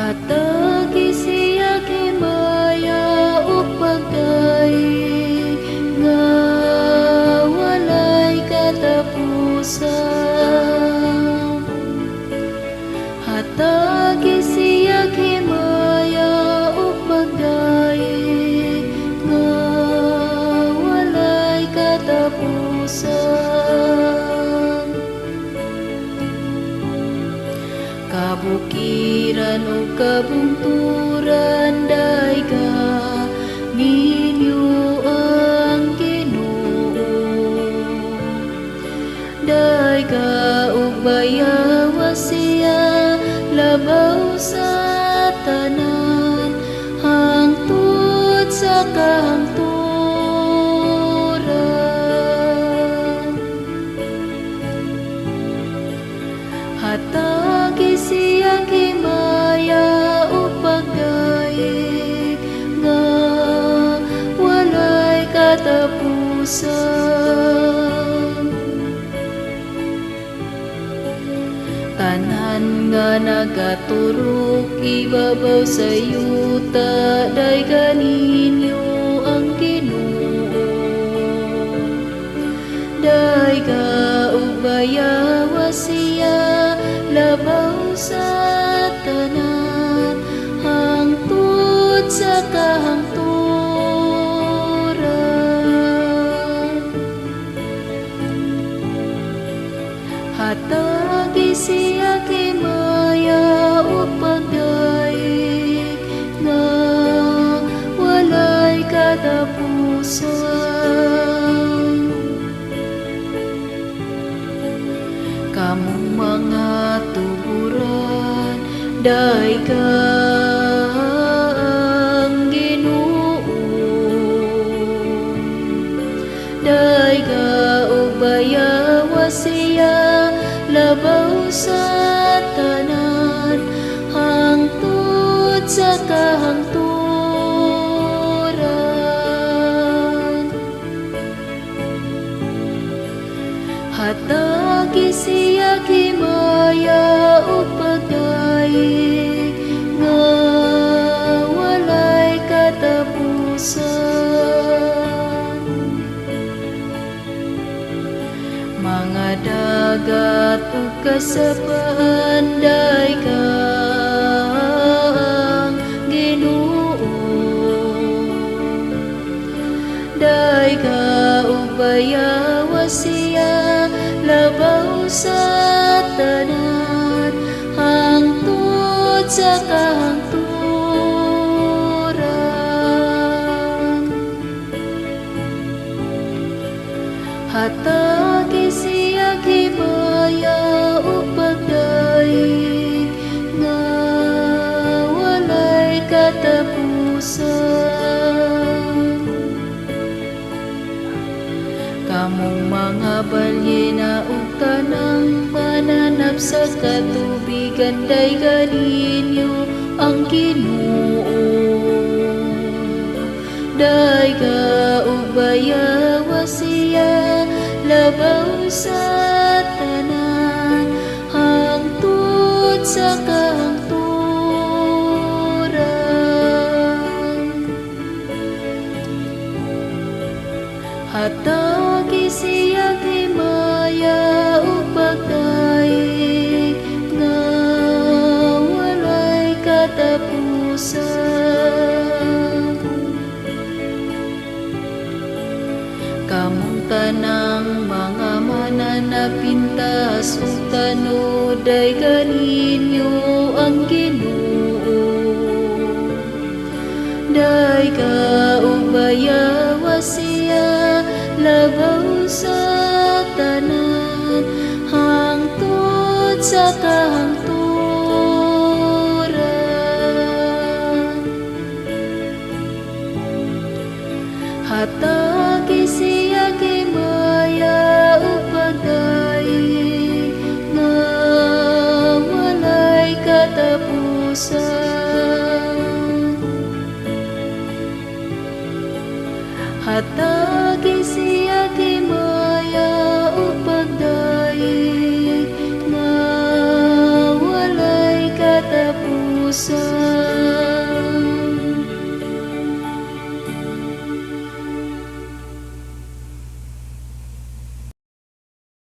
Hatagi siya himaya upagdaig nga walay katapusan. Hatagi siya himaya upagdaig nga walay katapusan. Kabukiran o kabungturan dayga ninyo ang Ginoo. Dayga ug bayawa siya labaw sa tanan hangtod sa kahangturan. Hatagi siya himaya upagdaig nga walay katapusan. Tanan nga nagaturok ibabaw sa yuta dayga ninyo ang Ginoo. Dayga ug bayawa siya labaw sa tanan hangtod sa kahangturan. Hatagi siya himaya upagdaig nga walay katapusan. Kamong mga tuburan dayga ang Ginoo. Dayga ug bayawa siya labaw sa tanan hangtod sa kahangturan. Hatagi siya himaya upagdaig nga walay katapusan. Mga dagat ug kasapaan dayga ang Ginoo. Dayga ug bayawa siya labaw sa tanan hangtod sa kahangturan. Hatagi siya himaya upagdaig nga walay katapusan. Kamong mga balyena ug tanang mananap sa katubigan dayga ninyo ang Ginoo. Dayga ug bayawa siya labaw sa tanan hangtod sa kahangturan. Hatagi siya himaya upagdaig nga walay katapusan. Kamong tanang mga mananapintas ug tanod dayga ninyo ang Ginoo. Dayga ug bayawa siya labaw sa tanan hangtod sa kahangturan. Hatagi siya himaya upagdaig nga walay katapusan. Hatagi siya himaya upagdaig